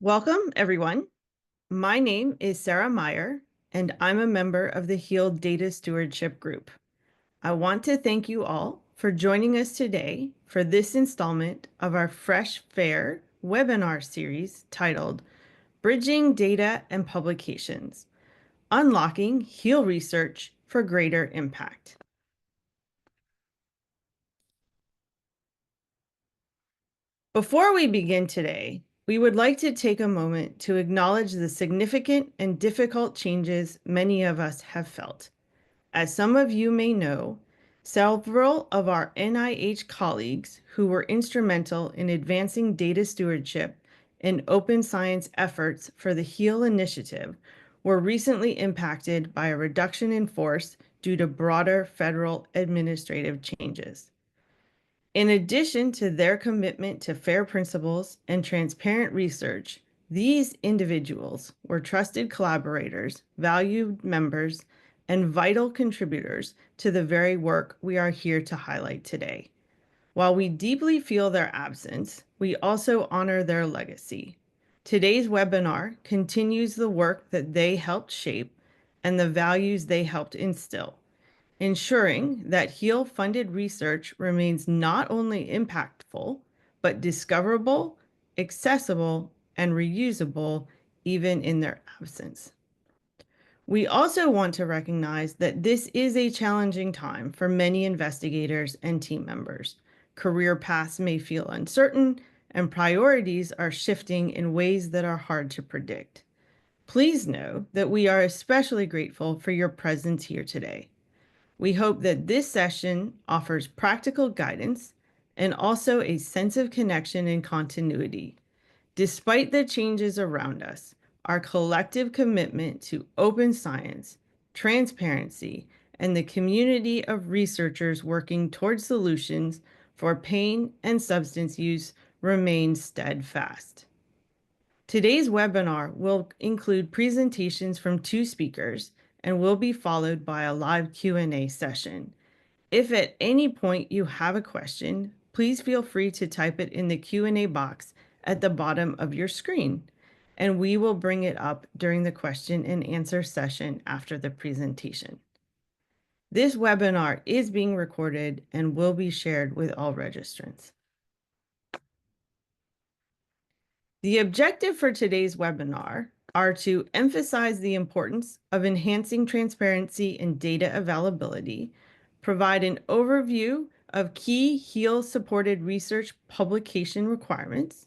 Welcome, everyone. My name is Sarah Meyer, and I'm a member of the HEAL Data Stewardship Group. I want to thank you all for joining us today for this installment of our Fresh Fair webinar series titled Bridging Data and Publications, Unlocking HEAL Research for Greater Impact. Before we begin today, we would like to take a moment to acknowledge the significant and difficult changes many of us have felt. As some of you may know, several of our NIH colleagues who were instrumental in advancing data stewardship and open science efforts for the HEAL initiative were recently impacted by a reduction in force due to broader federal administrative changes. In addition to their commitment to fair principles and transparent research, these individuals were trusted collaborators, valued members, and vital contributors to the very work we are here to highlight today. While we deeply feel their absence, we also honor their legacy. Today's webinar continues the work that they helped shape and the values they helped instill, ensuring that HEAL-funded research remains not only impactful, but discoverable, accessible, and reusable even in their absence. We also want to recognize that this is a challenging time for many investigators and team members. Career paths may feel uncertain, and priorities are shifting in ways that are hard to predict. Please know that we are especially grateful for your presence here today. We hope that this session offers practical guidance and also a sense of connection and continuity. Despite the changes around us, our collective commitment to open science, transparency, and the community of researchers working toward solutions for pain and substance use remains steadfast. Today's webinar will include presentations from two speakers and will be followed by a live Q&A session. If at any point you have a question, please feel free to type it in the Q&A box at the bottom of your screen, and we will bring it up during the question and answer session after the presentation. This webinar is being recorded and will be shared with all registrants. The objective for today's webinar are to emphasize the importance of enhancing transparency and data availability, provide an overview of key HEAL-supported research publication requirements,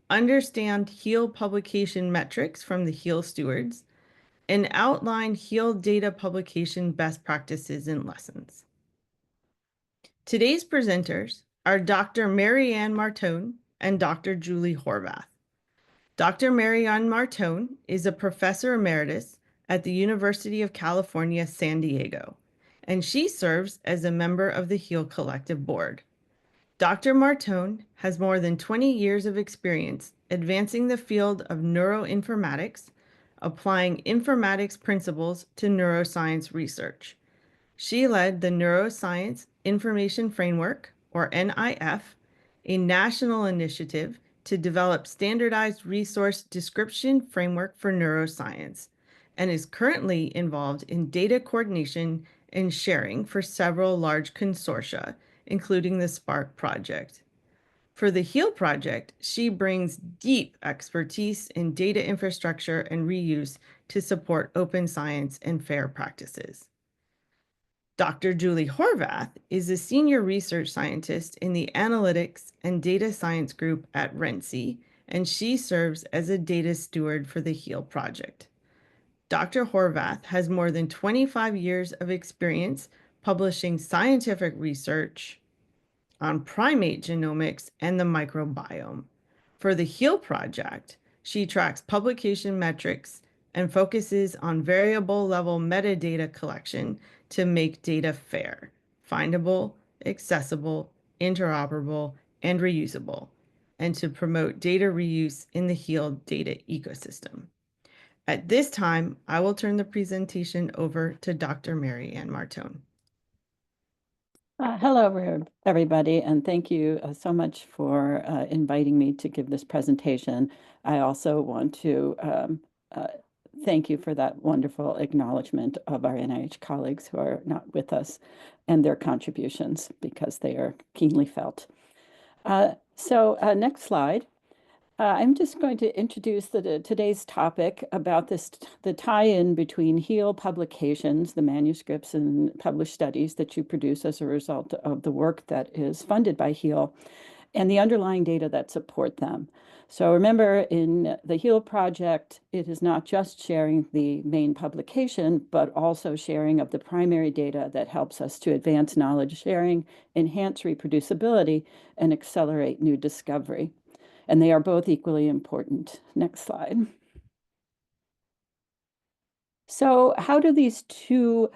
understand HEAL publication metrics from the HEAL stewards, and outline HEAL data publication best practices and lessons. Today's presenters are Dr. Marianne Martone and Dr. Julie Horvath. Dr. Marianne Martone is a professor emeritus at the University of California, San Diego, and she serves as a member of the HEAL Collective Board. Dr. Martone has more than 20 years of experience advancing the field of neuroinformatics, applying informatics principles to neuroscience research. She led the Neuroscience Information Framework, or NIF, a national initiative to develop standardized resource description framework for neuroscience, and is currently involved in data coordination and sharing for several large consortia, including the SPARC project. For the HEAL project, she brings deep expertise in data infrastructure and reuse to support open science and fair practices. Dr. Julie Horvath is a senior research scientist in the Analytics and Data Science Group at RENCI, and she serves as a data steward for the HEAL project. Dr. Horvath has more than 25 years of experience publishing scientific research on primate genomics and the microbiome. For the HEAL project, she tracks publication metrics and focuses on variable level metadata collection to make data fair, findable, accessible, interoperable, and reusable, and to promote data reuse in the HEAL data ecosystem. At this time, I will turn the presentation over to Dr. Marianne Martone. Hello, everybody, and thank you so much for inviting me to give this presentation. I also want to uh, thank you for that wonderful acknowledgement of our NIH colleagues who are not with us and their contributions because they are keenly felt. Next slide. I'm just going to introduce today's topic about the tie-in between HEAL publications, the manuscripts and published studies that you produce as a result of the work that is funded by HEAL, and the underlying data that support them. So remember, in the HEAL project, it is not just sharing the main publication, but also sharing of the primary data that helps us to advance knowledge sharing, enhance reproducibility, and accelerate new discovery. And they are both equally important. Next slide. So how do these two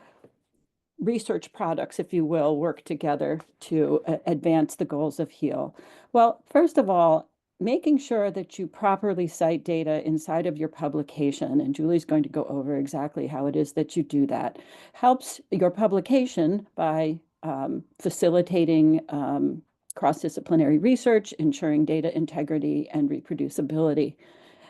research products, if you will, work together to advance the goals of HEAL? Well, first of all, making sure that you properly cite data inside of your publication, and Julie's going to go over exactly how it is that you do that, helps your publication by facilitating cross-disciplinary research, ensuring data integrity and reproducibility.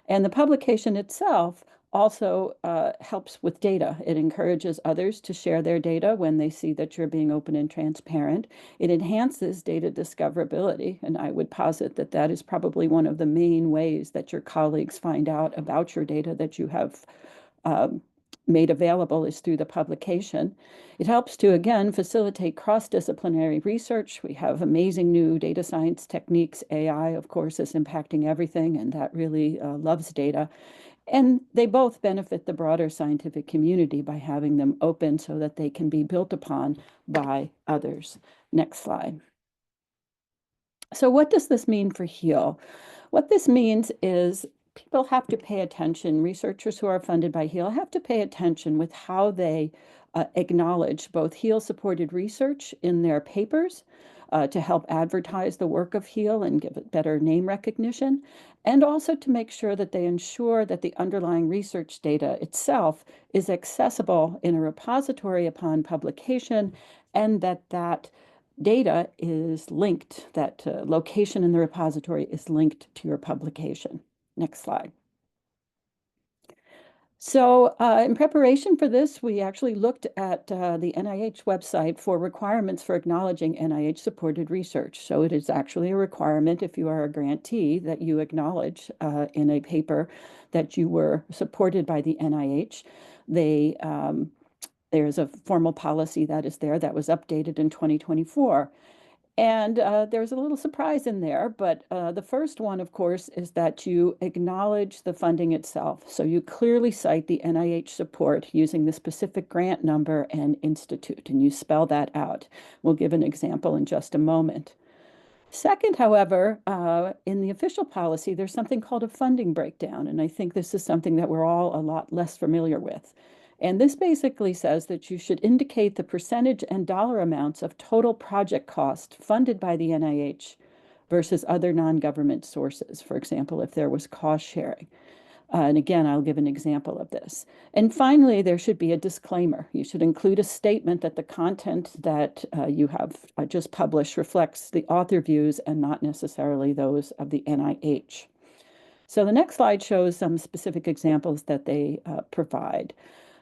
And the publication itself also helps with data. It encourages others to share their data when they see that you're being open and transparent. It enhances data discoverability, and I would posit that that is probably one of the main ways that your colleagues find out about your data that you have made available is through the publication. It helps to, again, facilitate cross-disciplinary research. We have amazing new data science techniques. AI, of course, is impacting everything, and that really loves data. And they both benefit the broader scientific community by having them open so that they can be built upon by others. Next slide. So what does this mean for HEAL? What this means is people have to pay attention. Researchers who are funded by HEAL have to pay attention with how they acknowledge both HEAL-supported research in their papers to help advertise the work of HEAL and give it better name recognition, and also to make sure that they ensure that the underlying research data itself is accessible in a repository upon publication, and that data is linked, that location in the repository is linked to your publication. Next slide. So in preparation for this, we actually looked at the NIH website for requirements for acknowledging NIH-supported research. So it is actually a requirement if you are a grantee that you acknowledge in a paper that you were supported by the NIH. There's a formal policy that is there that was updated in 2024. And there's a little surprise in there, but the first one, of course, is that you acknowledge the funding itself. So you clearly cite the NIH support using the specific grant number and institute, and you spell that out. We'll give an example in just a moment. Second, however, in the official policy, there's something called a funding breakdown, and I think this is something that we're all a lot less familiar with. And this basically says that you should indicate the percentage and dollar amounts of total project cost funded by the NIH versus other non-government sources. For example, if there was cost sharing. And again, I'll give an example of this. And finally, there should be a disclaimer. You should include a statement that the content that you have just published reflects the author views and not necessarily those of the NIH. So the next slide shows some specific examples that they provide.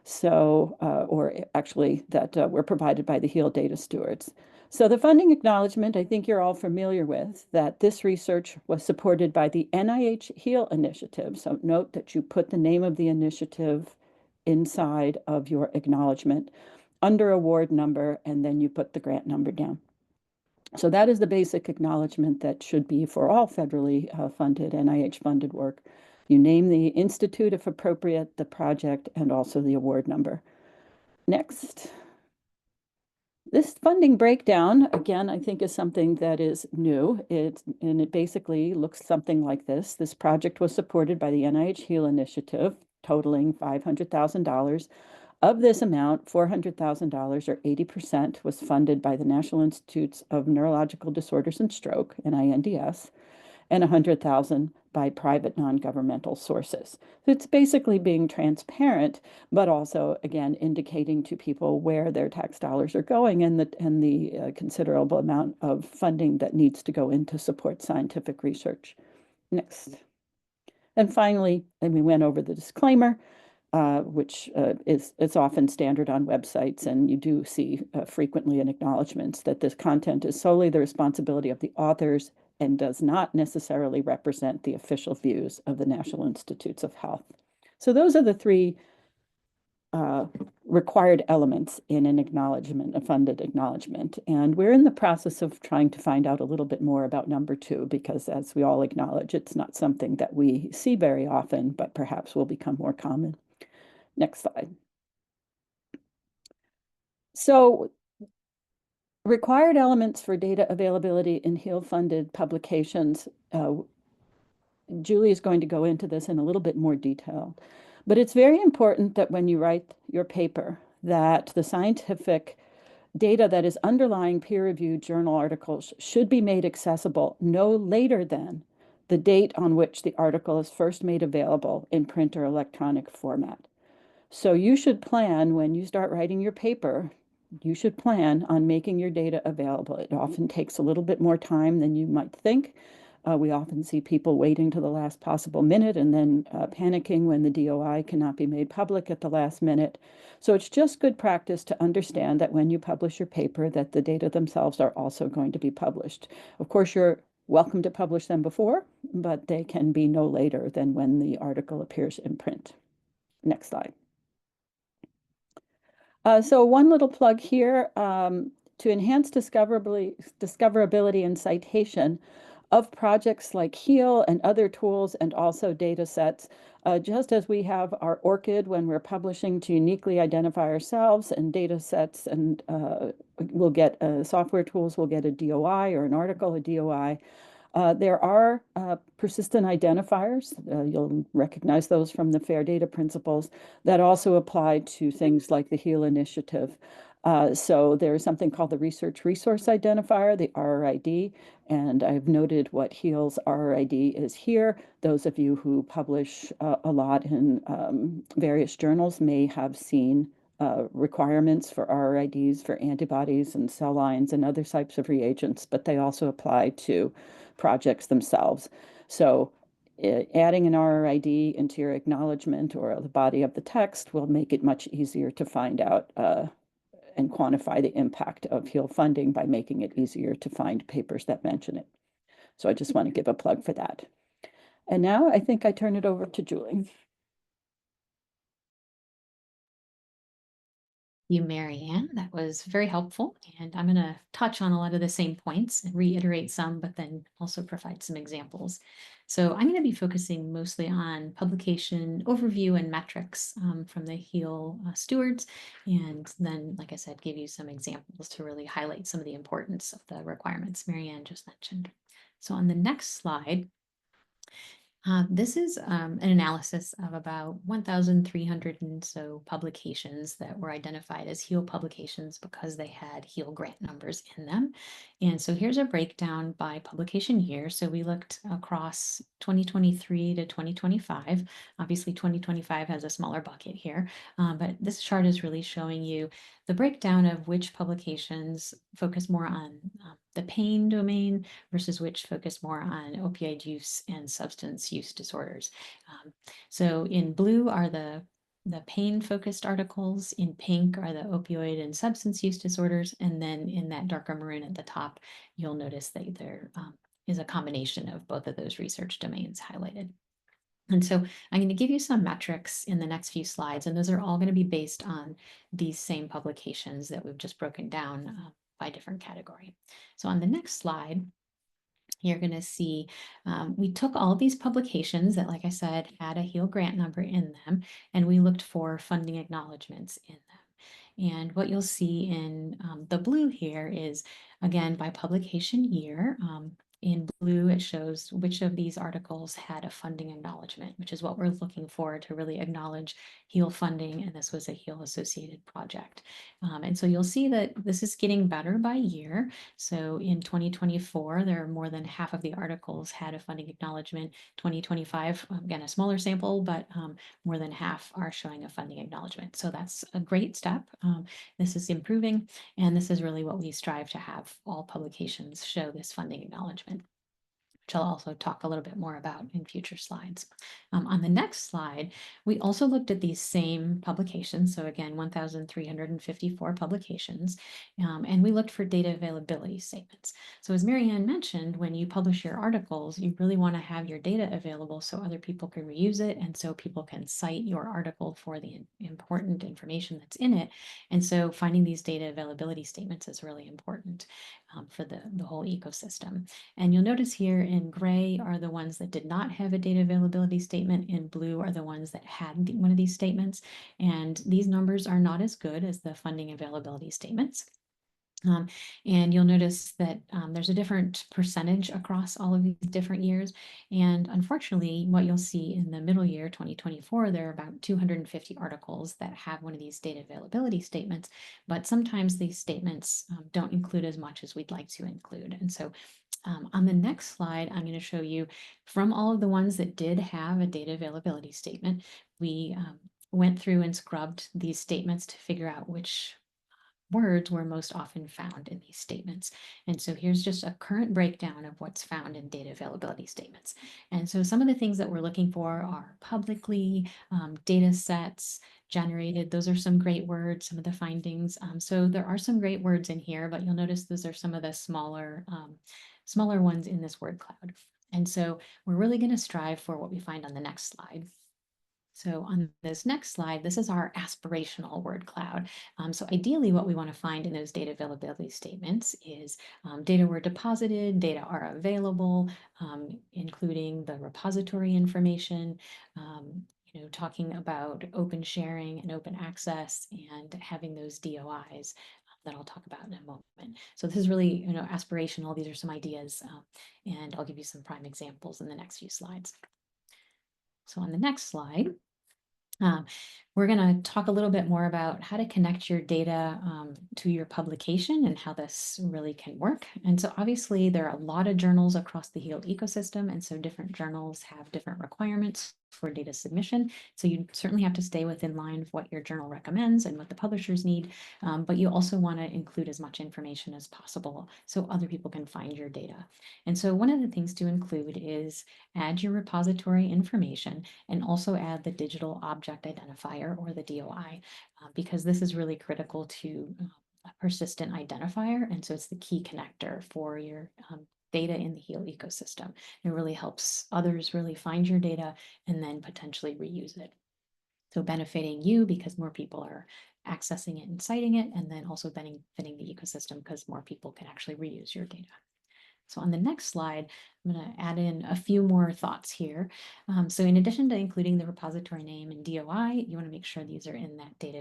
So, or actually that were provided by the HEAL data stewards. So the funding acknowledgement, I think you're all familiar with, that this research was supported by the NIH HEAL initiative. So note that you put the name of the initiative inside of your acknowledgement under award number, and then you put the grant number down. So that is the basic acknowledgement that should be for all federally funded, NIH-funded work. You name the institute if appropriate, the project, and also the award number. Next. This funding breakdown, again, I think is something that is new. And it basically looks something like this. This project was supported by the NIH HEAL initiative, totaling $500,000. Of this amount, $400,000 or 80% was funded by the National Institutes of Neurological Disorders and Stroke, NINDS, and $100,000 by private non-governmental sources. So it's basically being transparent, but also, again, indicating to people where their tax dollars are going and the considerable amount of funding that needs to go in to support scientific research. Next. And finally, and we went over the disclaimer, which it's often standard on websites, and you do see frequently in acknowledgments that this content is solely the responsibility of the authors and does not necessarily represent the official views of the National Institutes of Health. So those are the three required elements in an acknowledgement, a funded acknowledgement. And we're in the process of trying to find out a little bit more about number two, because as we all acknowledge, it's not something that we see very often, but perhaps will become more common. Next slide. So required elements for data availability in HEAL-funded publications. Julie is going to go into this in a little bit more detail, but it's very important that when you write your paper, that the scientific data that is underlying peer-reviewed journal articles should be made accessible no later than the date on which the article is first made available in print or electronic format. So you should plan when you start writing your paper, you should plan on making your data available. It often takes a little bit more time than you might think. We often see people waiting to the last possible minute and then panicking when the DOI cannot be made public at the last minute. So it's just good practice to understand that when you publish your paper, that the data themselves are also going to be published. Of course, you're welcome to publish them before, but they can be no later than when the article appears in print. Next slide. So one little plug here, to enhance discoverability and citation of projects like HEAL and other tools and also data sets, just as we have our ORCID when we're publishing to uniquely identify ourselves, and data sets, and we'll get software tools, we'll get a DOI, or an article, a DOI. There are persistent identifiers. You'll recognize those from the FAIR data principles that also apply to things like the HEAL initiative. So there's something called the Research Resource Identifier, the RRID, and I've noted what HEAL's RRID is here. Those of you who publish a lot in various journals may have seen requirements for RRIDs for antibodies and cell lines and other types of reagents, but they also apply to projects themselves. So adding an RRID into your acknowledgement or the body of the text will make it much easier to find out and quantify the impact of HEAL funding by making it easier to find papers that mention it. So I just want to give a plug for that. And now I think I turn it over to Julie. You, Marianne. That was very helpful. And I'm going to touch on a lot of the same points and reiterate some, but then also provide some examples. So I'm going to be focusing mostly on publication overview and metrics from the HEAL stewards. And then, like I said, give you some examples to really highlight some of the importance of the requirements Marianne just mentioned. So on the next slide, this is an analysis of about 1,300 and so publications that were identified as HEAL publications because they had HEAL grant numbers in them. And so here's a breakdown by publication year. So we looked across 2023 to 2025. Obviously, 2025 has a smaller bucket here, but this chart is really showing you the breakdown of which publications focus more on the pain domain versus which focus more on opioid use and substance use disorders. So in blue are the pain-focused articles, in pink are the opioid and substance use disorders, and then in that darker maroon at the top, you'll notice that there is a combination of both of those research domains highlighted. And so I'm going to give you some metrics in the next few slides, and those are all going to be based on these same publications that we've just broken down by different category. So on the next slide, you're going to see we took all of these publications that, like I said, had a HEAL grant number in them, and we looked for funding acknowledgements in them. And what you'll see in the blue here is, again, by publication year, In blue, it shows which of these articles had a funding acknowledgement, which is what we're looking for to really acknowledge HEAL funding, and this was a HEAL associated project. And so you'll see that this is getting better by year. So in 2024, there are more than half of the articles had a funding acknowledgement. 2025, again, a smaller sample, but more than half are showing a funding acknowledgement. So that's a great step. This is improving, and this is really what we strive to have all publications show this funding acknowledgement, which I'll also talk a little bit more about in future slides. On the next slide, we also looked at these same publications. So again, 1,354 publications, and we looked for data availability statements. So as Marianne mentioned, when you publish your articles, you really want to have your data available so other people can reuse it, and so people can cite your article for the important information that's in it. And so finding these data availability statements is really important for the whole ecosystem. And you'll notice here in gray are the ones that did not have a data availability statement. In blue are the ones that had one of these statements. And these numbers are not as good as the funding availability statements. And you'll notice that there's a different percentage across all of these different years. And unfortunately, what you'll see in the middle year, 2024, there are about 250 articles that have one of these data availability statements, but sometimes these statements don't include as much as we'd like to include. And so on the next slide, I'm going to show you from all of the ones that did have a data availability statement, we went through and scrubbed these statements to figure out which words were most often found in these statements. And so here's just a current breakdown of what's found in data availability statements. And so some of the things that we're looking for are publicly, data sets, generated. Those are some great words, some of the findings. So there are some great words in here, but you'll notice those are some of the smaller ones in this word cloud. And so we're really going to strive for what we find on the next slide. So on this next slide, this is our aspirational word cloud. So ideally what we want to find in those data availability statements is data were deposited, data are available, including the repository information, talking about open sharing and open access and having those DOIs that I'll talk about in a moment. So this is really, aspirational. These are some ideas, and I'll give you some prime examples in the next few slides. So on the next slide, we're going to talk a little bit more about how to connect your data to your publication and how this really can work. And so obviously there are a lot of journals across the HEAL ecosystem, and so different journals have different requirements for data submission. So you certainly have to stay within line of what your journal recommends and what the publishers need, but you also want to include as much information as possible so other people can find your data. And so one of the things to include is add your repository information and also add the digital object identifier or the DOI, because this is really critical to a persistent identifier. And so it's the key connector for your data in the HEAL ecosystem. It really helps others really find your data and then potentially reuse it. So benefiting you because more people are accessing it and citing it, and then also benefiting the ecosystem because more people can actually reuse your data. So on the next slide, I'm going to add in a few more thoughts here. So in addition to including the repository name and DOI, you want to make sure these are in that data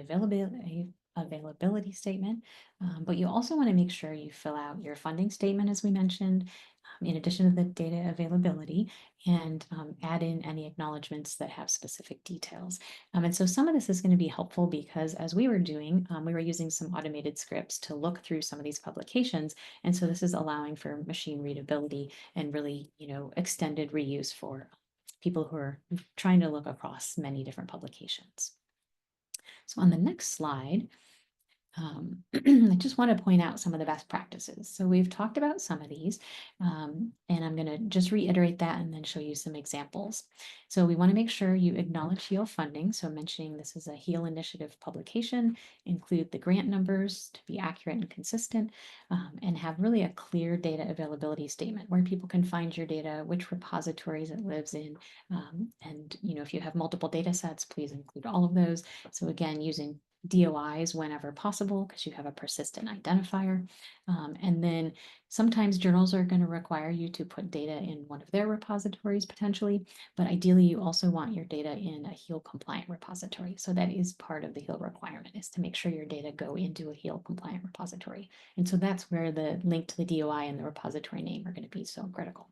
availability statement, but you also want to make sure you fill out your funding statement, as we mentioned, in addition to the data availability, and add in any acknowledgements that have specific details. And so some of this is going to be helpful because as we were doing, we were using some automated scripts to look through some of these publications. And so this is allowing for machine readability and really, extended reuse for people who are trying to look across many different publications. So on the next slide, I just want to point out some of the best practices. So we've talked about some of these, and I'm going to just reiterate that and then show you some examples. So we want to make sure you acknowledge HEAL funding. So mentioning this is a HEAL initiative publication, include the grant numbers to be accurate and consistent, and have really a clear data availability statement where people can find your data, which repositories it lives in, and if you have multiple data sets, please include all of those. So again, using DOIs whenever possible because you have a persistent identifier. And then sometimes journals are going to require you to put data in one of their repositories potentially, but ideally you also want your data in a HEAL compliant repository. So that is part of the HEAL requirement, is to make sure your data go into a HEAL compliant repository. And so that's where the link to the DOI and the repository name are going to be so critical.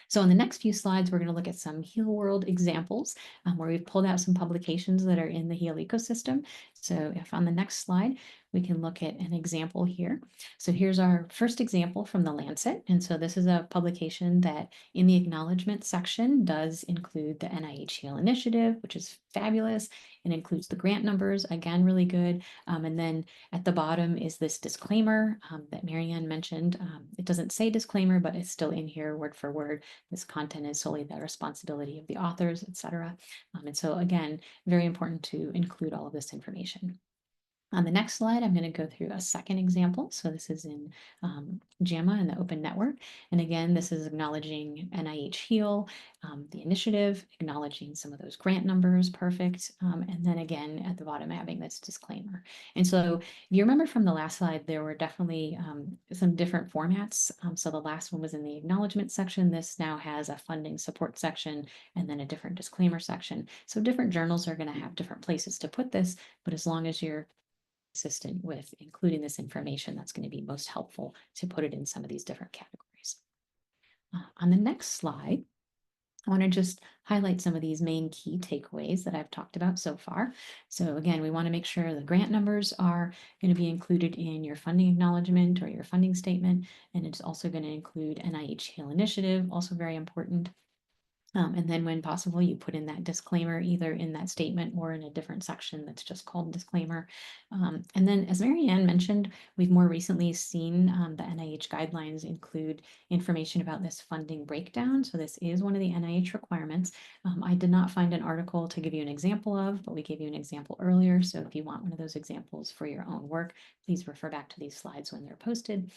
So in the next few slides, we're going to look at some HEAL world examples where we've pulled out some publications that are in the HEAL ecosystem. So if on the next slide, we can look at an example here. So here's our first example from the Lancet. And so this is a publication that in the acknowledgement section does include the NIH HEAL initiative, which is fabulous. It includes the grant numbers, again, really good. And then at the bottom is this disclaimer that Marianne mentioned. It doesn't say disclaimer, but it's still in here word for word. This content is solely the responsibility of the authors, etc. And so again, very important to include all of this information. On the next slide, I'm going to go through a second example. So this is in JAMA and the Open Network. And again, this is acknowledging NIH HEAL, the initiative, acknowledging some of those grant numbers, perfect. And then again, at the bottom, having this disclaimer. And so if you remember from the last slide, there were definitely some different formats. So the last one was in the acknowledgement section. This now has a funding support section and then a different disclaimer section. So different journals are going to have different places to put this, but as long as you're consistent with including this information, that's going to be most helpful to put it in some of these different categories. On the next slide, I want to just highlight some of these main key takeaways that I've talked about so far. So again, we want to make sure the grant numbers are going to be included in your funding acknowledgement or your funding statement, and it's also going to include NIH HEAL initiative, also very important. And then when possible, you put in that disclaimer either in that statement or in a different section that's just called disclaimer. And then as Marianne mentioned, we've more recently seen the NIH guidelines include information about this funding breakdown. So this is one of the NIH requirements. I did not find an article to give you an example of, but we gave you an example earlier. So if you want one of those examples for your own work, please refer back to these slides when they're posted.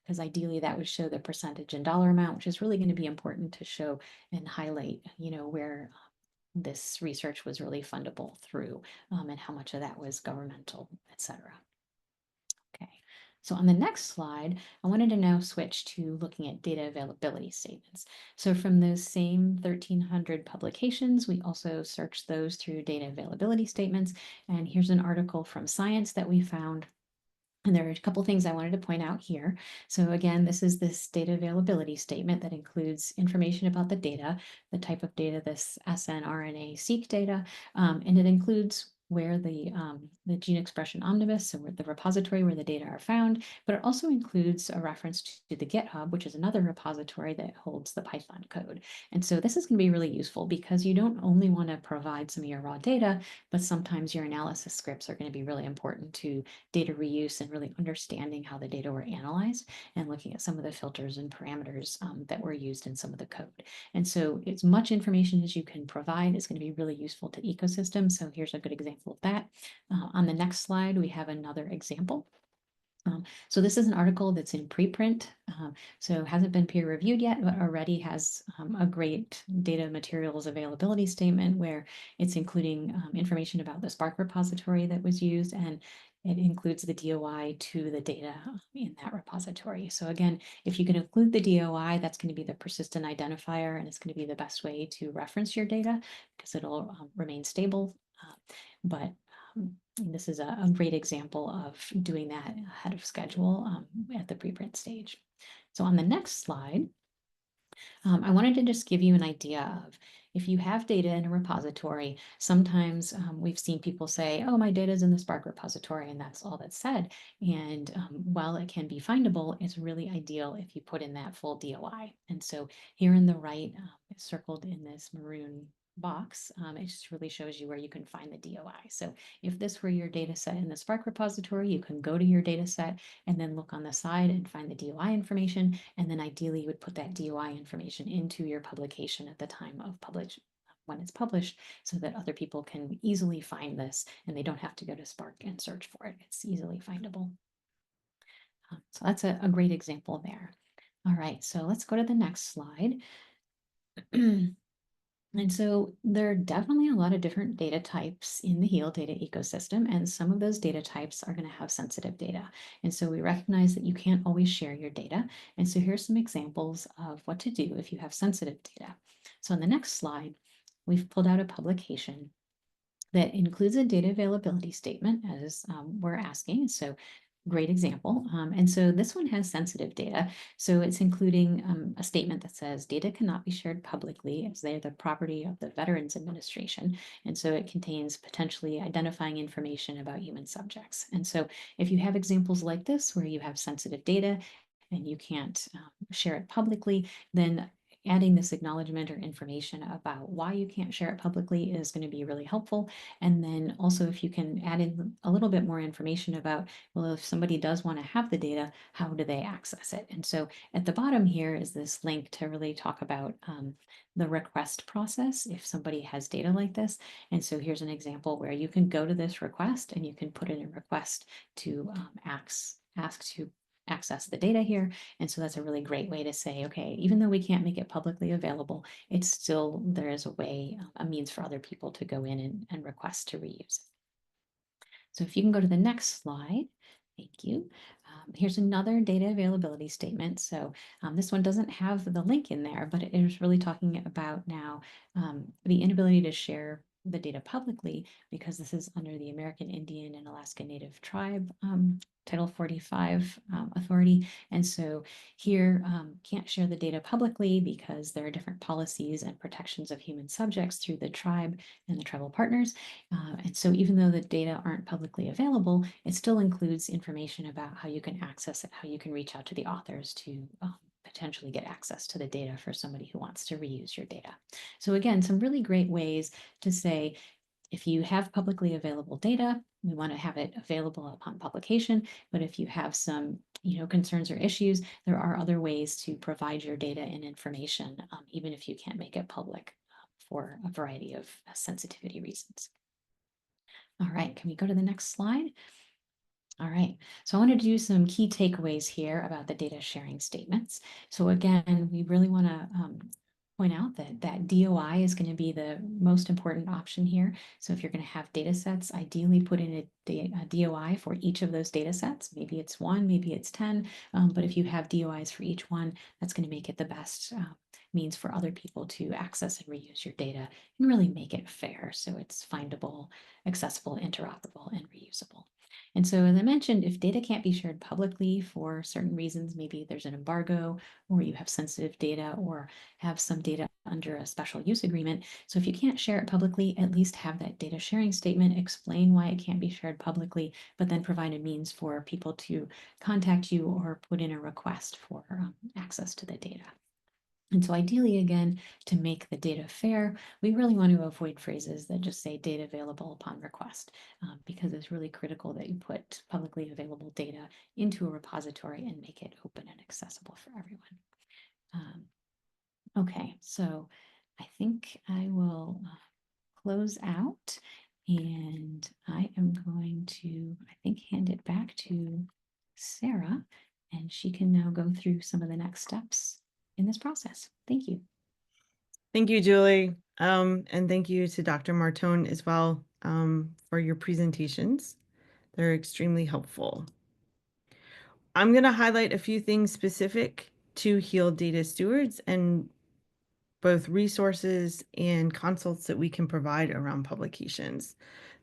Because ideally that would show the percentage and dollar amount, which is really going to be important to show and highlight, where this research was really fundable through and how much of that was governmental, etc. Okay, so on the next slide, I wanted to now switch to looking at data availability statements. So from those same 1,300 publications, we also searched those through data availability statements. And here's an article from Science that we found. And there are a couple things I wanted to point out here. So again, this is this data availability statement that includes information about the data, the type of data, this snRNA-seq data, and it includes where the gene expression omnibus, so where the repository where the data are found, but it also includes a reference to the GitHub, which is another repository that holds the Python code. And so this is going to be really useful because you don't only want to provide some of your raw data, but sometimes your analysis scripts are going to be really important to data reuse and really understanding how the data were analyzed and looking at some of the filters and parameters that were used in some of the code. And so as much information as you can provide is going to be really useful to ecosystems. So here's a good example of that. On the next slide, we have another example. So this is an article that's in preprint, so hasn't been peer reviewed yet, but already has a great data materials availability statement where it's including information about the Spark repository that was used, and it includes the DOI to the data in that repository. So again, if you can include the DOI, that's going to be the persistent identifier, and it's going to be the best way to reference your data because it'll remain stable. But this is a great example of doing that ahead of schedule at the preprint stage. So on the next slide, I wanted to just give you an idea of if you have data in a repository, sometimes we've seen people say, oh, my data is in the Spark repository, and that's all that's said. And while it can be findable, it's really ideal if you put in that full DOI. And so here in the right, it's circled in this maroon box, it just really shows you where you can find the DOI. So if this were your data set in the Spark repository, you can go to your data set and then look on the side and find the DOI information. And then ideally you would put that DOI information into your publication at the time of when it's published so that other people can easily find this and they don't have to go to Spark and search for it. It's easily findable. So that's a great example there. All right, so let's go to the next slide. And so there are definitely a lot of different data types in the HEAL data ecosystem, and some of those data types are going to have sensitive data. And so we recognize that you can't always share your data. And so here's some examples of what to do if you have sensitive data. So on the next slide, we've pulled out a publication that includes a data availability statement as we're asking. So great example. And so this one has sensitive data. So it's including a statement that says data cannot be shared publicly as they are the property of the Veterans Administration. And so it contains potentially identifying information about human subjects. And so if you have examples like this where you have sensitive data and you can't share it publicly, then adding this acknowledgement or information about why you can't share it publicly is going to be really helpful. And then also if you can add in a little bit more information about, well, if somebody does want to have the data, how do they access it? And so at the bottom here is this link to really talk about the request process if somebody has data like this. And so here's an example where you can go to this request and you can put in a request to ask to access the data here. And so that's a really great way to say, okay, even though we can't make it publicly available, it's still, there is a way, a means for other people to go in and request to reuse it. So if you can go to the next slide, thank you. Here's another data availability statement. So this one doesn't have the link in there, but it is really talking about now the inability to share the data publicly because this is under the American Indian and Alaska Native Tribe Title 45 authority. And so here can't share the data publicly because there are different policies and protections of human subjects through the tribe and the tribal partners. And so even though the data aren't publicly available, it still includes information about how you can access it, how you can reach out to the authors to potentially get access to the data for somebody who wants to reuse your data. So again, some really great ways to say, if you have publicly available data, we want to have it available upon publication. But if you have some, concerns or issues, there are other ways to provide your data and information, even if you can't make it public for a variety of sensitivity reasons. All right, can we go to the next slide? All right, so I want to do some key takeaways here about the data sharing statements. So again, we really want to point out that DOI is going to be the most important option here. So if you're going to have data sets, ideally put in a DOI for each of those data sets. Maybe it's 1, maybe it's 10, but if you have DOIs for each one, that's going to make it the best means for other people to access and reuse your data and really make it fair so it's findable, accessible, interoperable, and reusable. And so, as I mentioned, if data can't be shared publicly for certain reasons, maybe there's an embargo or you have sensitive data or have some data under a special use agreement. So if you can't share it publicly, at least have that data sharing statement, explain why it can't be shared publicly, but then provide a means for people to contact you or put in a request for access to the data. And so ideally, again, to make the data fair, we really want to avoid phrases that just say data available upon request, because it's really critical that you put publicly available data into a repository and make it open and accessible for everyone. Okay, so I think I will close out and I am going to, I think, hand it back to Sarah and she can now go through some of the next steps in this process. Thank you. Thank you, Julie. And thank you to Dr. Martone as well for your presentations. They're extremely helpful. I'm going to highlight a few things specific to HEAL data stewards and both resources and consults that we can provide around publications.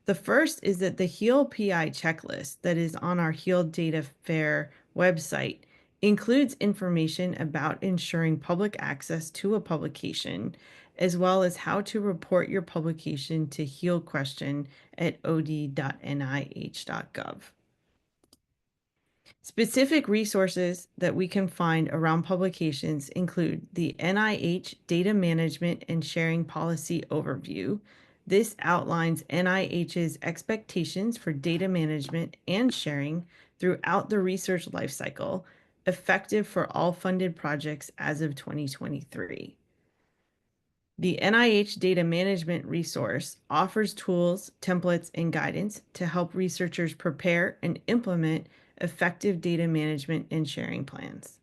The first is that the HEAL PI checklist that is on our HEAL Data Fair website includes information about ensuring public access to a publication, as well as how to report your publication to HEAL question at od.nih.gov. Specific resources that we can find around publications include the NIH Data Management and Sharing Policy Overview. This outlines NIH's expectations for data management and sharing throughout the research lifecycle, effective for all funded projects as of 2023. The NIH Data Management Resource offers tools, templates, and guidance to help researchers prepare and implement effective data management and sharing plans.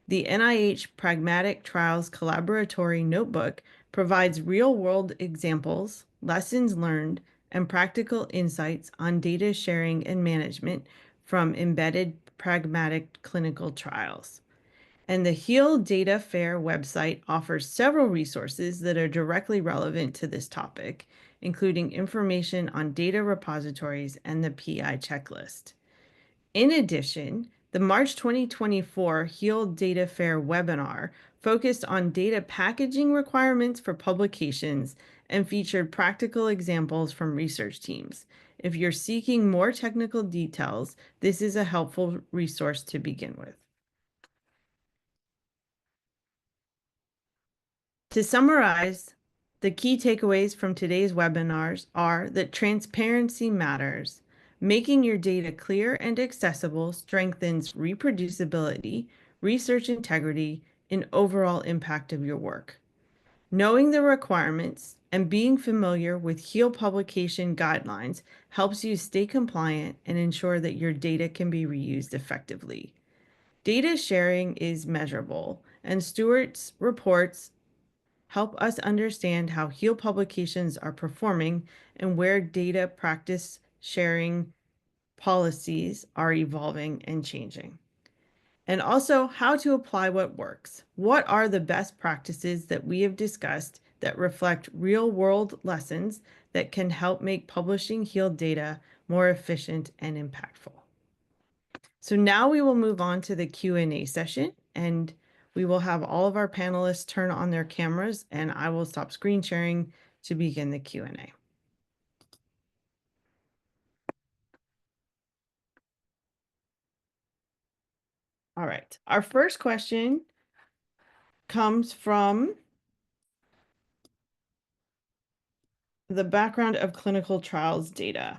The NIH Pragmatic Trials Collaboratory Notebook provides real-world examples, lessons learned, and practical insights on data sharing and management from embedded pragmatic clinical trials. And the Heal Data Fair website offers several resources that are directly relevant to this topic, including information on data repositories and the PI checklist. In addition, the March 2024 Heal Data Fair webinar focused on data packaging requirements for publications and featured practical examples from research teams. If you're seeking more technical details, this is a helpful resource to begin with. To summarize, the key takeaways from today's webinars are that transparency matters. Making your data clear and accessible strengthens reproducibility, research integrity, and overall impact of your work. Knowing the requirements and being familiar with HEAL publication guidelines helps you stay compliant and ensure that your data can be reused effectively. Data sharing is measurable, and Stewart's reports help us understand how HEAL publications are performing and where data practice sharing policies are evolving and changing. And also how to apply what works. What are the best practices that we have discussed that reflect real-world lessons that can help make publishing HEAL data more efficient and impactful? So now we will move on to the Q&A session, and we will have all of our panelists turn on their cameras, and I will stop screen sharing to begin the Q&A. All right, our first question comes from the background of clinical trials data.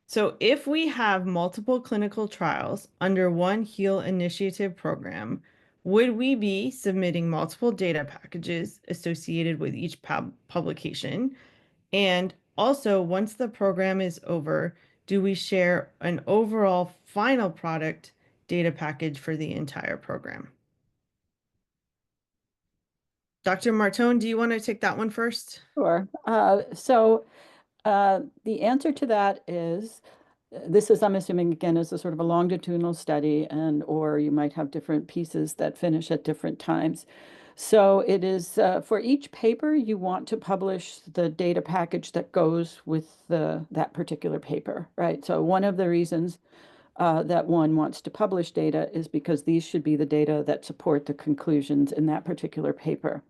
So if we have multiple clinical trials under one HEAL initiative program, would we be submitting multiple data packages associated with each publication? And also, once the program is over, do we share an overall final product data package for the entire program? Dr. Martone, do you want to take that one first? Sure. The answer to that is, this is, I'm assuming, again, is a sort of a longitudinal study, and or you might have different pieces that finish at different times. So it is for each paper, you want to publish the data package that goes with that particular paper, right? So one of the reasons that one wants to publish data is because these should be the data that support the conclusions in that particular paper.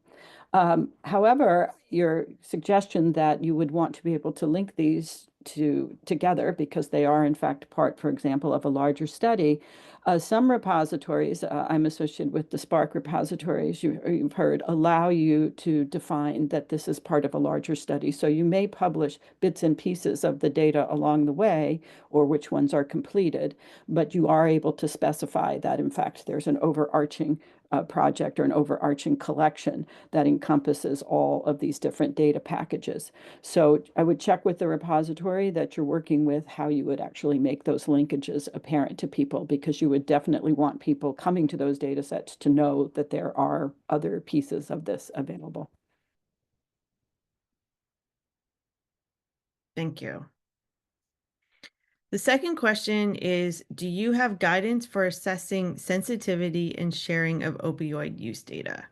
However, your suggestion that you would want to be able to link these together because they are in fact part, for example, of a larger study. Some repositories, I'm associated with the Spark repositories, you've heard, allow you to define that this is part of a larger study. So you may publish bits and pieces of the data along the way, or which ones are completed, but you are able to specify that in fact there's an overarching project or an overarching collection that encompasses all of these different data packages. So I would check with the repository that you're working with how you would actually make those linkages apparent to people, because you would definitely want people coming to those data sets to know that there are other pieces of this available. Thank you. The second question is, do you have guidance for assessing sensitivity and sharing of opioid use data?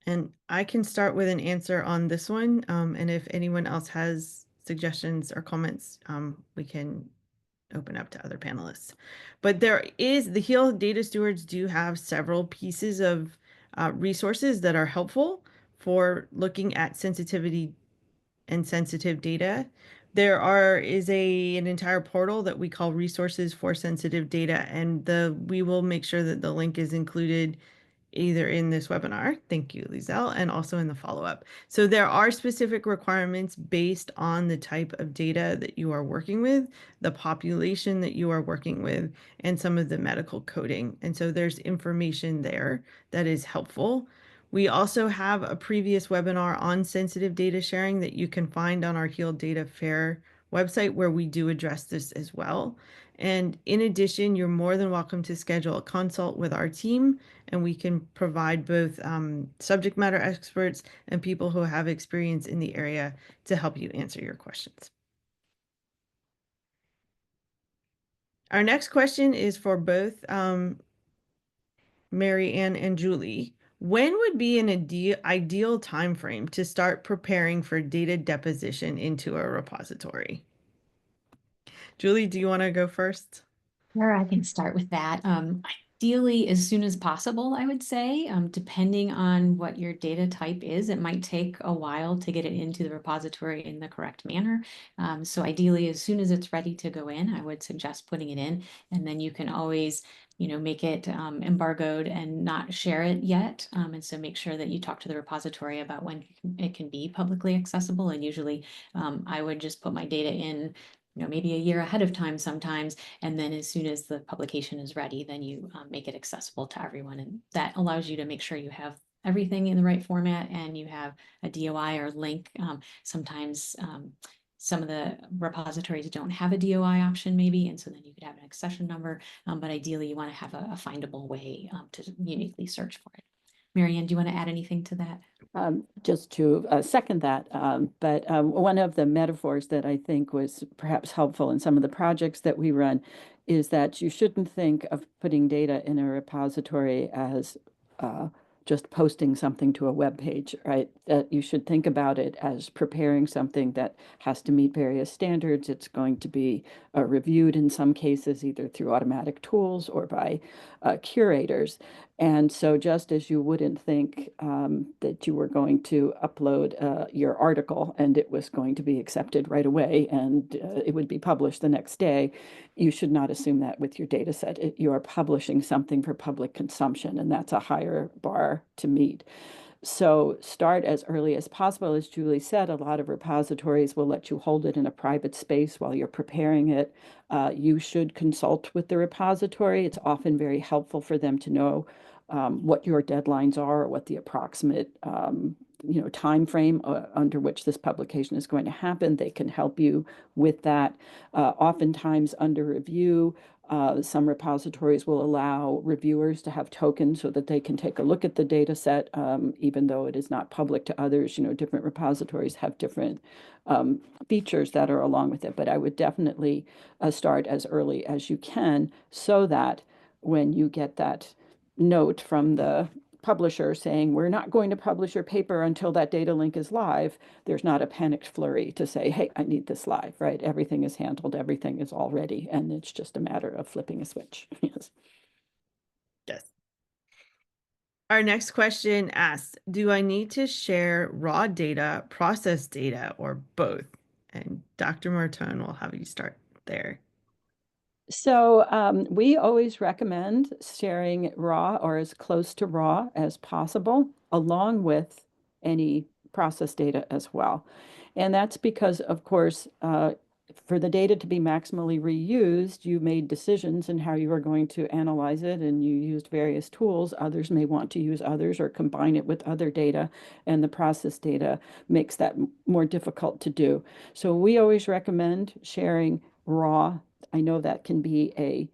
And I can start with an answer on this one. And if anyone else has suggestions or comments, we can open up to other panelists. But the HEAL data stewards do have several pieces of resources that are helpful for looking at sensitivity and sensitive data. Is an entire portal that we call Resources for Sensitive Data, and we will make sure that the link is included either in this webinar, thank you, Lizelle, and also in the follow-up. So there are specific requirements based on the type of data that you are working with, the population that you are working with, and some of the medical coding. And so there's information there that is helpful. We also have a previous webinar on sensitive data sharing that you can find on our HEAL Data Fair website, where we do address this as well. And in addition, you're more than welcome to schedule a consult with our team, and we can provide both subject matter experts and people who have experience in the area to help you answer your questions. Our next question is for both Mary Ann and Julie. When would be an ideal time frame to start preparing for data deposition into a repository? Julie, do you want to go first? Sure, I can start with that. Ideally, as soon as possible, I would say, depending on what your data type is, it might take a while to get it into the repository in the correct manner. So ideally, as soon as it's ready to go in, I would suggest putting it in, and then you can always, make it embargoed and not share it yet. And so make sure that you talk to the repository about when it can be publicly accessible. And usually, I would just put my data in, maybe a year ahead of time sometimes. And then as soon as the publication is ready, then you make it accessible to everyone. And that allows you to make sure you have everything in the right format and you have a DOI or link. Sometimes some of the repositories don't have a DOI option maybe, and so then you could have an accession number, but ideally you want to have a findable way to uniquely search for it. Mary Ann, do you want to add anything to that? Just to second that, but one of the metaphors that I think was perhaps helpful in some of the projects that we run is that you shouldn't think of putting data in a repository as just posting something to a web page, right? That you should think about it as preparing something that has to meet various standards. It's going to be reviewed in some cases either through automatic tools or by curators. And so just as you wouldn't think that you were going to upload your article and it was going to be accepted right away and it would be published the next day, you should not assume that with your data set. You are publishing something for public consumption, and that's a higher bar to meet. So start as early as possible. As Julie said, a lot of repositories will let you hold it in a private space while you're preparing it. You should consult with the repository. It's often very helpful for them to know what your deadlines are, or what the approximate time frame under which this publication is going to happen. They can help you with that. Oftentimes under review, some repositories will allow reviewers to have tokens so that they can take a look at the data set, even though it is not public to others. Different repositories have different features that are along with it. But I would definitely start as early as you can so that when you get that note from the publisher saying, we're not going to publish your paper until that data link is live, there's not a panicked flurry to say, hey, I need this live, right? Everything is handled, everything is all ready, and it's just a matter of flipping a switch. Yes. Yes. Our next question asks, do I need to share raw data, process data, or both? And Dr. Martone will have you start there. So we always recommend sharing raw or as close to raw as possible, along with any process data as well. And that's because, of course, for the data to be maximally reused, you made decisions in how you are going to analyze it, and you used various tools. Others may want to use others or combine it with other data, and the process data makes that more difficult to do. So we always recommend sharing raw. I know that can be a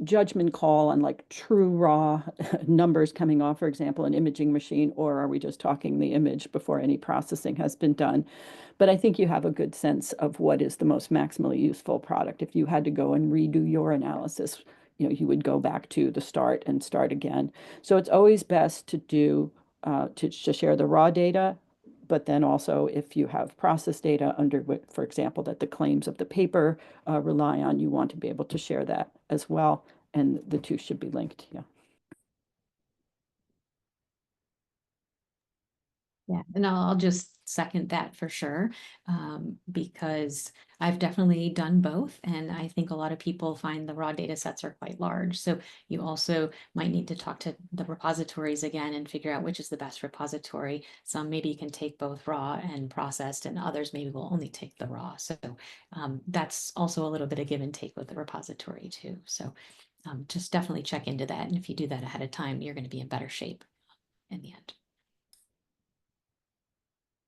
judgment call on like true raw numbers coming off, for example, an imaging machine, or are we just talking the image before any processing has been done? But I think you have a good sense of what is the most maximally useful product. If you had to go and redo your analysis, you would go back to the start and start again. So it's always best to do to share the raw data, but then also if you have process data under which, for example, that the claims of the paper rely on, you want to be able to share that as well, and the two should be linked. Yeah. Yeah, and I'll just second that for sure, because I've definitely done both, and I think a lot of people find the raw data sets are quite large. So you also might need to talk to the repositories again and figure out which is the best repository. Some maybe can take both raw and processed, and others maybe will only take the raw. So that's also a little bit of give and take with the repository too. So just definitely check into that, and if you do that ahead of time, you're going to be in better shape in the end.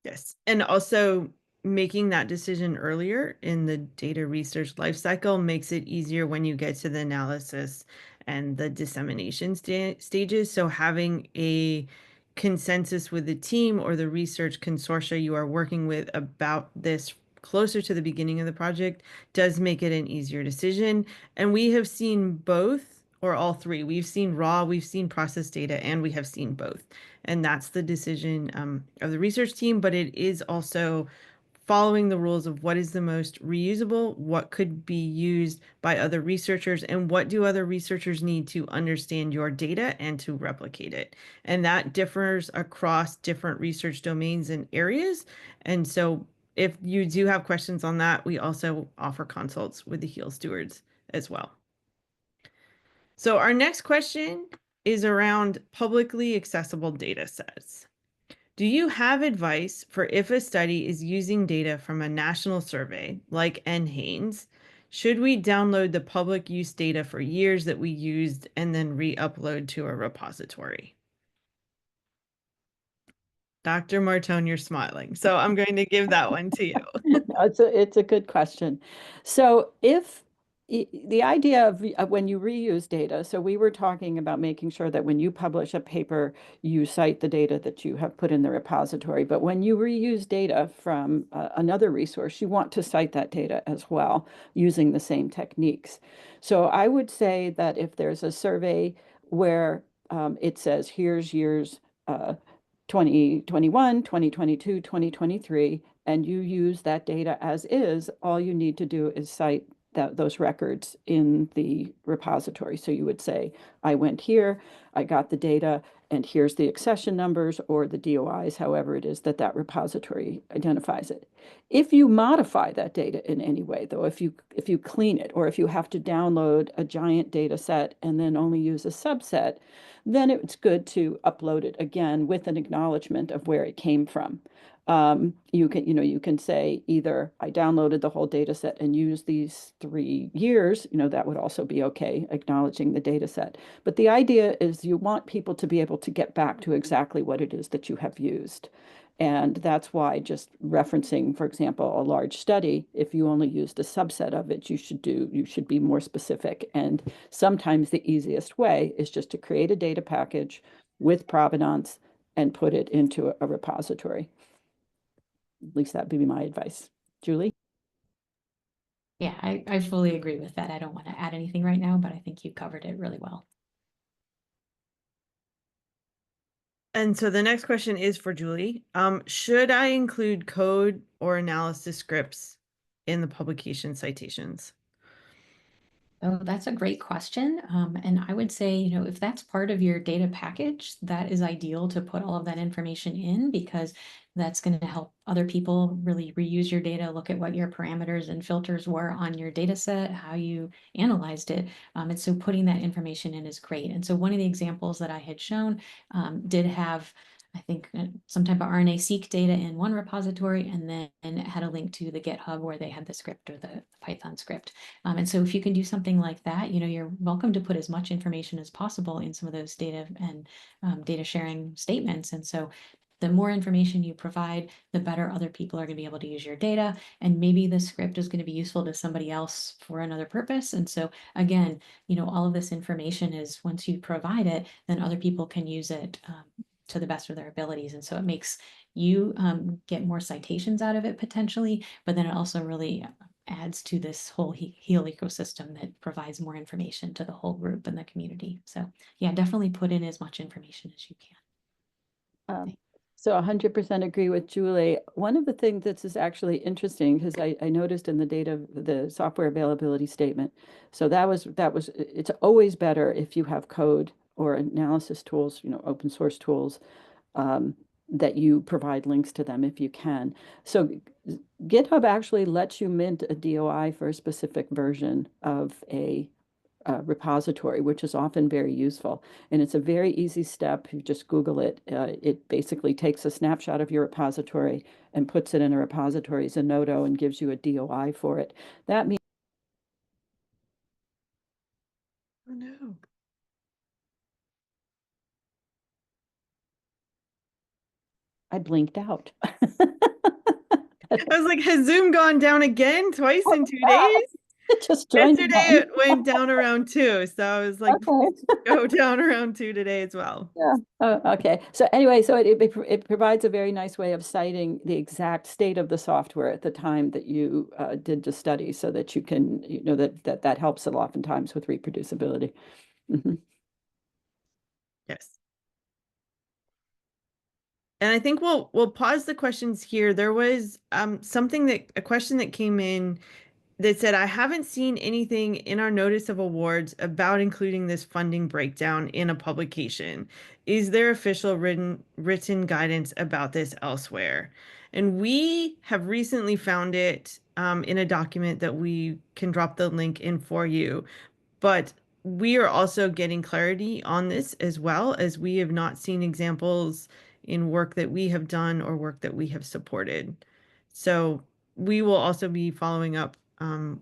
Yes. And also making that decision earlier in the data research lifecycle makes it easier when you get to the analysis and the dissemination stages. So having a consensus with the team or the research consortia you are working with about this closer to the beginning of the project does make it an easier decision. And we have seen both or all three. We've seen raw, we've seen process data, and we have seen both. And that's the decision of the research team, but it is also following the rules of what is the most reusable, what could be used by other researchers, and what do other researchers need to understand your data and to replicate it. And that differs across different research domains and areas. And so if you do have questions on that, we also offer consults with the HEAL stewards as well. So our next question is around publicly accessible data sets. Do you have advice for if a study is using data from a national survey like NHANES? Should we download the public use data for years that we used and then re-upload to a repository? Dr. Martone, you're smiling, so I'm going to give that one to you. No, it's a good question. So if the idea of when you reuse data, so we were talking about making sure that when you publish a paper, you cite the data that you have put in the repository. But when you reuse data from another resource, you want to cite that data as well using the same techniques. So I would say that if there's a survey where it says, here's years 2021, 2022, 2023, and you use that data as is, all you need to do is cite those records in the repository. So you would say, I went here, I got the data, and here's the accession numbers or the DOIs, however it is that that repository identifies it. If you modify that data in any way, though, if you clean it, or if you have to download a giant data set and then only use a subset, then it's good to upload it again with an acknowledgement of where it came from. You can say either I downloaded the whole data set and used these 3 years, that would also be okay, acknowledging the data set. But the idea is you want people to be able to get back to exactly what it is that you have used. And that's why just referencing, for example, a large study, if you only used a subset of it, you should be more specific. And sometimes the easiest way is just to create a data package with provenance and put it into a repository. At least that'd be my advice. Julie? Yeah, I fully agree with that. I don't want to add anything right now, but I think you covered it really well. And so the next question is for Julie. Should I include code or analysis scripts in the publication citations? Oh, that's a great question. And I would say, if that's part of your data package, that is ideal to put all of that information in because that's going to help other people really reuse your data, look at what your parameters and filters were on your data set, how you analyzed it. And so putting that information in is great. And so one of the examples that I had shown did have I think some type of RNA-seq data in one repository, and then it had a link to the GitHub where they had the script or the Python script. And so if you can do something like that, you're welcome to put as much information as possible in some of those data and data sharing statements. And so the more information you provide, the better other people are going to be able to use your data. And maybe the script is going to be useful to somebody else for another purpose. And so again, all of this information is once you provide it, then other people can use it to the best of their abilities. And so it makes you get more citations out of it potentially, but then it also really adds to this whole HEAL ecosystem that provides more information to the whole group and the community. So yeah, definitely put in as much information as you can. So 100% agree with Julie. One of the things that is actually interesting, because I noticed in the software availability statement, so it's always better if you have code or analysis tools, open source tools, that you provide links to them if you can. So GitHub actually lets you mint a DOI for a specific version of a repository, which is often very useful. And it's a very easy step. You just Google it. It basically takes a snapshot of your repository and puts it in a repository as a Zenodo and gives you a DOI for it. That means Oh no. I blinked out. I was like, has Zoom gone down again twice in 2 days? It just joined Yesterday again. it went down around 2, so I was like, Okay. go down around 2 today as well. Yeah. Oh, okay. So anyway, so it provides a very nice way of citing the exact state of the software at the time that you did the study, so that you can, that helps a lot oftentimes with reproducibility. Mhm. Yes. And I think we'll pause the questions here. There was a question that came in that said, I haven't seen anything in our notice of awards about including this funding breakdown in a publication. Is there official written guidance about this elsewhere? And we have recently found it in a document that we can drop the link in for you. But we are also getting clarity on this as well, as we have not seen examples in work that we have done or work that we have supported. So we will also be following up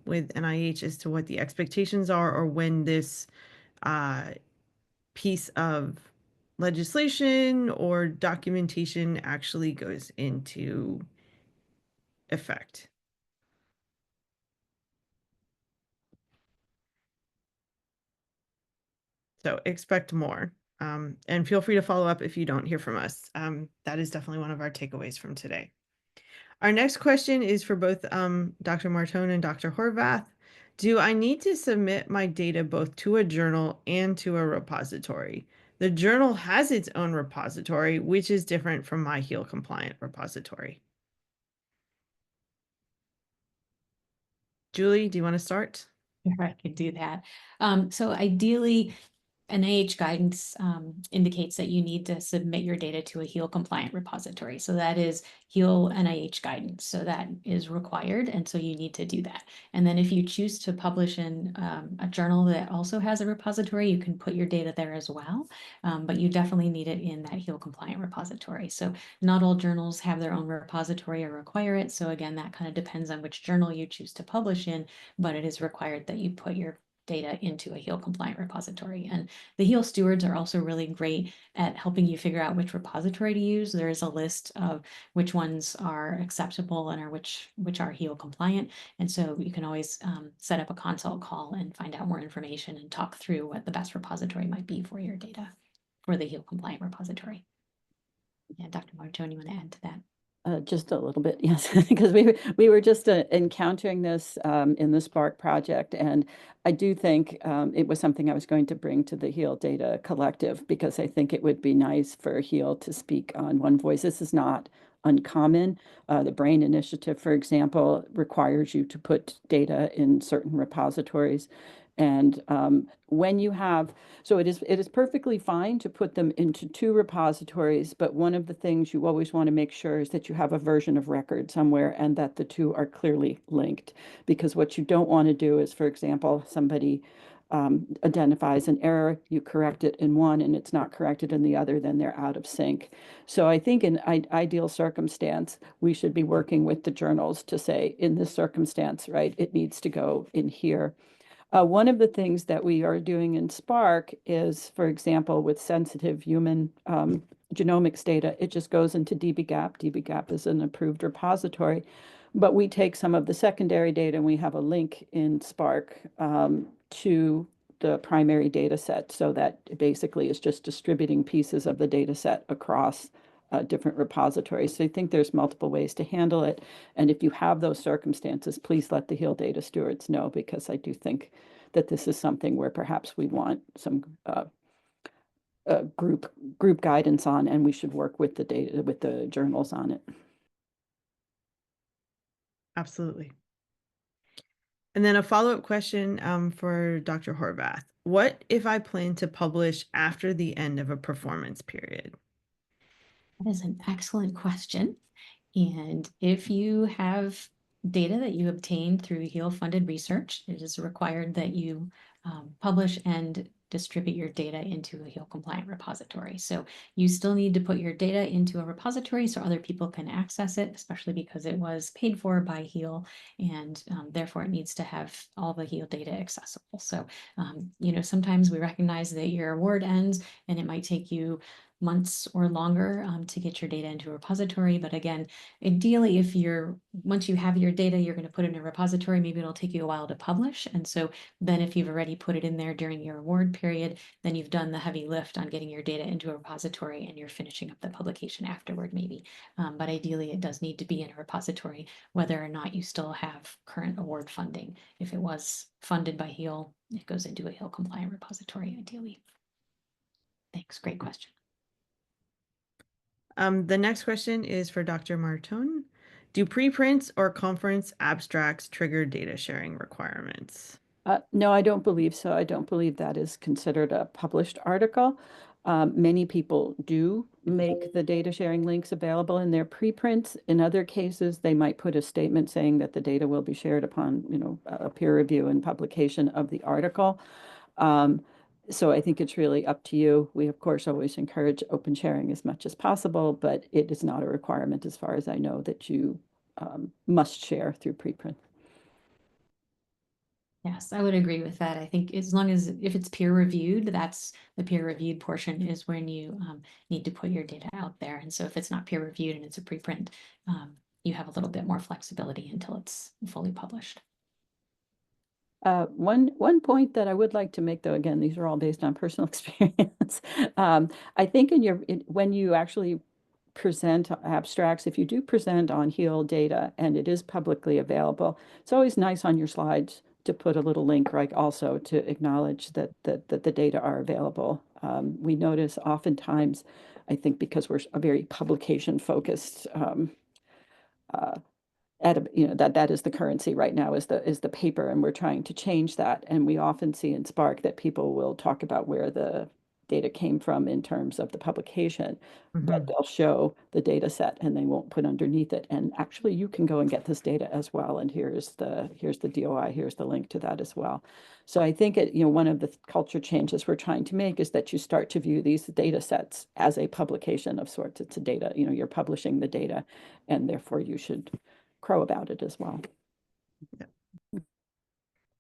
with NIH as to what the expectations are, or when this uh, piece of legislation or documentation actually goes into effect. So expect more. And feel free to follow up if you don't hear from us. That is definitely one of our takeaways from today. Our next question is for both Dr. Martone and Dr. Horvath. Do I need to submit my data both to a journal and to a repository? The journal has its own repository, which is different from my HEAL compliant repository. Julie, do you want to start? Sure, I could do that. So ideally, NIH guidance indicates that you need to submit your data to a HEAL compliant repository. So that is HEAL NIH guidance. So that is required. And so you need to do that. And then if you choose to publish in a journal that also has a repository, you can put your data there as well. But you definitely need it in that HEAL compliant repository. So not all journals have their own repository or require it. So again, that kind of depends on which journal you choose to publish in, but it is required that you put your data into a HEAL compliant repository. And the HEAL stewards are also really great at helping you figure out which repository to use. There is a list of which ones are acceptable and are which are HEAL compliant. And so you can always set up a consult call and find out more information and talk through what the best repository might be for your data for the HEAL compliant repository. Yeah, Dr. Martone, you want to add to that? Just a little bit, yes, because we were just encountering this in the Spark project, and I do think it was something I was going to bring to the HEAL Data Collective, because I think it would be nice for HEAL to speak on one voice. This is not uncommon. The Brain Initiative, for example, requires you to put data in certain repositories. And when you have, so it is perfectly fine to put them into two repositories, but one of the things you always want to make sure is that you have a version of record somewhere and that the two are clearly linked. Because what you don't want to do is, for example, somebody identifies an error, you correct it in one and it's not corrected in the other, then they're out of sync. So I think in ideal circumstance, we should be working with the journals to say, in this circumstance, right, it needs to go in here. One of the things that we are doing in Spark is, for example, with sensitive human genomics data, it just goes into dbGaP. dbGaP is an approved repository, but we take some of the secondary data and we have a link in Spark to the primary data set, so that basically is just distributing pieces of the data set across different repositories. So I think there's multiple ways to handle it. And if you have those circumstances, please let the HEAL data stewards know, because I do think that this is something where perhaps we want some group guidance on, and we should work with the data, with the journals on it. Absolutely. And then a follow-up question for Dr. Horvath. What if I plan to publish after the end of a performance period? That is an excellent question. And if you have data that you obtained through HEAL funded research, it is required that you publish and distribute your data into a HEAL compliant repository. So you still need to put your data into a repository so other people can access it, especially because it was paid for by HEAL, and therefore it needs to have all the HEAL data accessible. So, sometimes we recognize that your award ends and it might take you months or longer to get your data into a repository. But again, ideally, once you have your data, you're going to put it in a repository, maybe it'll take you a while to publish. And so then if you've already put it in there during your award period, then you've done the heavy lift on getting your data into a repository and you're finishing up the publication afterward, maybe. But ideally, it does need to be in a repository, whether or not you still have current award funding. If it was funded by HEAL, it goes into a HEAL compliant repository, ideally. Thanks, great question. The next question is for Dr. Martone. Do preprints or conference abstracts trigger data sharing requirements? No, I don't believe so. I don't believe that is considered a published article. Many people do make the data sharing links available in their preprints. In other cases, they might put a statement saying that the data will be shared upon, a peer review and publication of the article. So I think it's really up to you. We, of course, always encourage open sharing as much as possible, but it is not a requirement, as far as I know, that you must share through preprint. Yes, I would agree with that. I think as long as if it's peer reviewed, that's the peer reviewed portion is when you need to put your data out there. And so if it's not peer reviewed and it's a preprint, you have a little bit more flexibility until it's fully published. One point that I would like to make, though, again, these are all based on personal experience. I think when you actually present abstracts, if you do present on HEAL data and it is publicly available, it's always nice on your slides to put a little link, right, also to acknowledge that the data are available. We notice oftentimes, I think because we're a very publication focused that is the currency right now is the paper, and we're trying to change that. And we often see in Spark that people will talk about where the data came from in terms of the publication, but they'll show the data set and they won't put underneath it. And actually, you can go and get this data as well. And here's the DOI, here's the link to that as well. So I think one of the culture changes we're trying to make is that you start to view these data sets as a publication of sorts. It's a data, you're publishing the data, and therefore you should crow about it as well.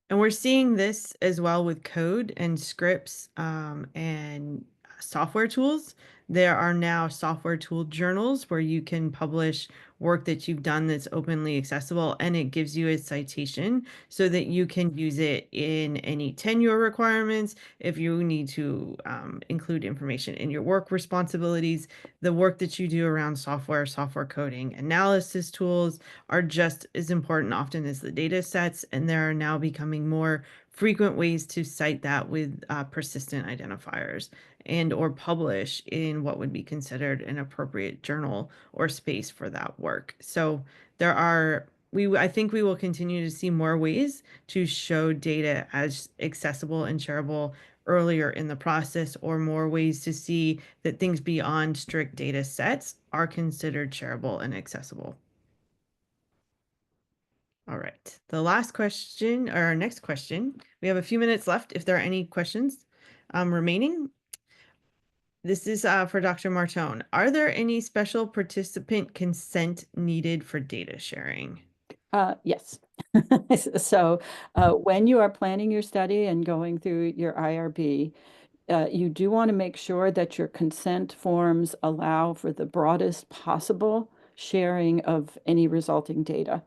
And we're seeing this as well with code and scripts and software tools. There are now software tool journals where you can publish work that you've done that's openly accessible, and it gives you a citation so that you can use it in any tenure requirements. If you need to include information in your work responsibilities, the work that you do around software coding, analysis tools are just as important often as the data sets, and there are now becoming more frequent ways to cite that with persistent identifiers and or publish in what would be considered an appropriate journal or space for that work. So I think we will continue to see more ways to show data as accessible and shareable earlier in the process, or more ways to see that things beyond strict data sets are considered shareable and accessible. All right, the last question, or our next question, we have a few minutes left if there are any questions remaining. This is for Dr. Martone. Are there any special participant consent needed for data sharing? Yes. So when you are planning your study and going through your IRB, you do want to make sure that your consent forms allow for the broadest possible sharing of any resulting data.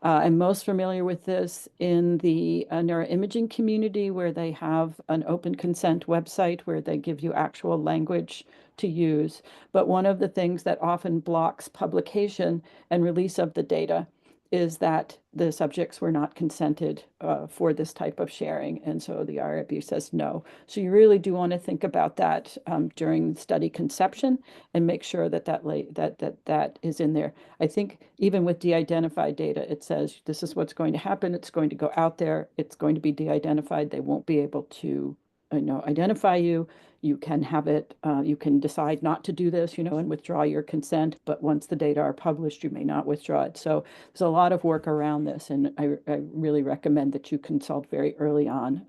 I'm most familiar with this in the neuroimaging community, where they have an open consent website where they give you actual language to use. But one of the things that often blocks publication and release of the data is that the subjects were not consented for this type of sharing. And so the IRB says no. So you really do want to think about that during study conception and make sure that that is in there. I think even with de-identified data, it says this is what's going to happen. It's going to go out there. It's going to be de-identified. They won't be able to identify you. You can have it, you can decide not to do this, and withdraw your consent. But once the data are published, you may not withdraw it. So there's a lot of work around this. And I really recommend that you consult very early on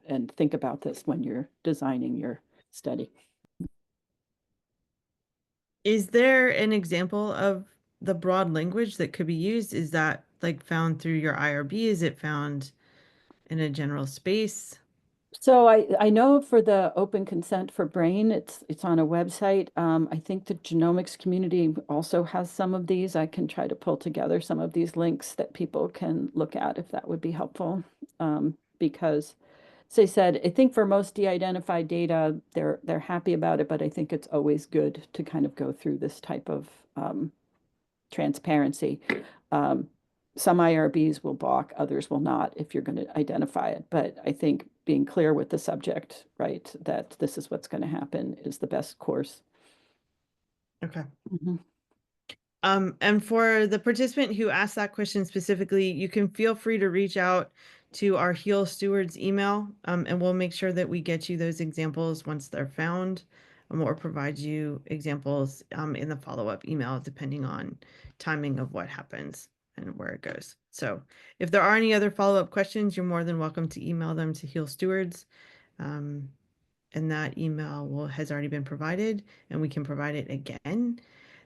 and think about this when you're designing your study. Is there an example of the broad language that could be used? Is that like found through your IRB? Is it found in a general space? So I know for the open consent for brain, it's on a website. I think the genomics community also has some of these. I can try to pull together some of these links that people can look at if that would be helpful. Because, as I said, I think for most de-identified data, they're happy about it, but I think it's always good to kind of go through this type of transparency. Um, some IRBs will balk, others will not if you're going to identify it. But I think being clear with the subject, right, that this is what's going to happen is the best course. Okay. Mhm. And for the participant who asked that question specifically, you can feel free to reach out to our Heal Stewards email, and we'll make sure that we get you those examples once they're found, or provide you examples in the follow-up email, depending on timing of what happens and where it goes. So if there are any other follow-up questions, you're more than welcome to email them to Heal Stewards. And that email has already been provided, and we can provide it again.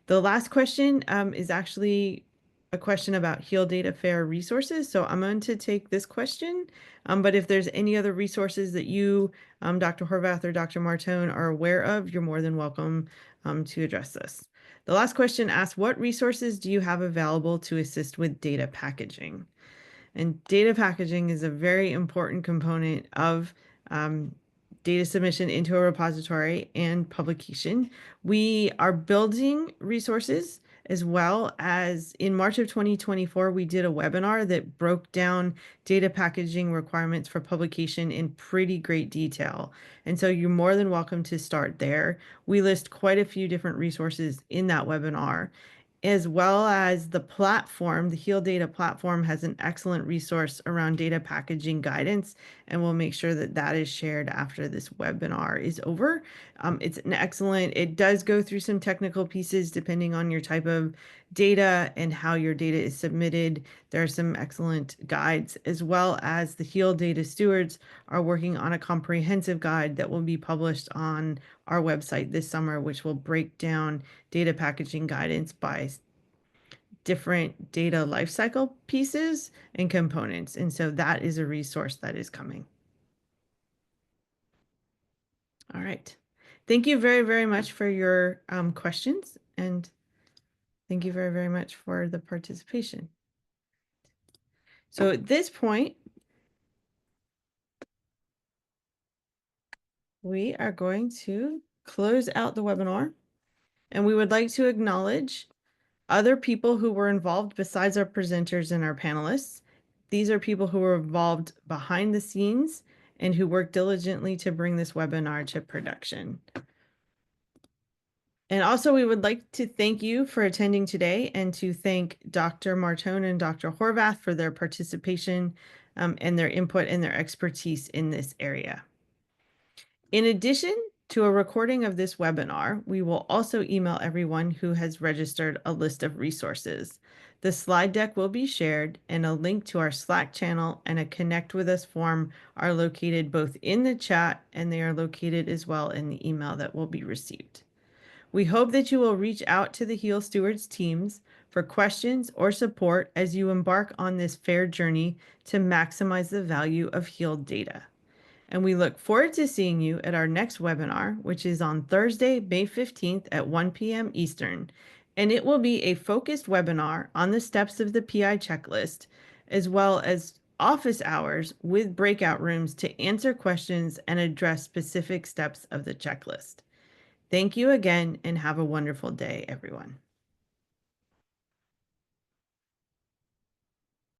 The last question is actually a question about Heal Data Fair resources. So I'm going to take this question, but if there's any other resources that you, Dr. Horvath or Dr. Martone, are aware of, you're more than welcome to address this. The last question asks, what resources do you have available to assist with data packaging? And data packaging is a very important component of data submission into a repository and publication. We are building resources, as well as in March of 2024, we did a webinar that broke down data packaging requirements for publication in pretty great detail. And so you're more than welcome to start there. We list quite a few different resources in that webinar, as well as the platform. The Heal Data platform has an excellent resource around data packaging guidance, and we'll make sure that that is shared after this webinar is over. It's an excellent, it does go through some technical pieces depending on your type of data and how your data is submitted. There are some excellent guides, as well as the Heal Data stewards are working on a comprehensive guide that will be published on our website this summer, which will break down data packaging guidance by different data lifecycle pieces and components. And so that is a resource that is coming. All right. Thank you very, very much for your questions. And thank you very, very much for the participation. So at this point, we are going to close out the webinar. And we would like to acknowledge other people who were involved besides our presenters and our panelists. These are people who were involved behind the scenes and who worked diligently to bring this webinar to production. And also, we would like to thank you for attending today, and to thank Dr. Martone and Dr. Horvath for their participation and their input and their expertise in this area. In addition to a recording of this webinar, we will also email everyone who has registered a list of resources. The slide deck will be shared, and a link to our Slack channel and a Connect with Us form are located both in the chat, and they are located as well in the email that will be received. We hope that you will reach out to the Heal Stewards teams for questions or support as you embark on this FAIR journey to maximize the value of healed data. And we look forward to seeing you at our next webinar, which is on Thursday, May 15th at 1 p.m. Eastern. And it will be a focused webinar on the steps of the PI checklist, as well as office hours with breakout rooms to answer questions and address specific steps of the checklist. Thank you again, and have a wonderful day, everyone.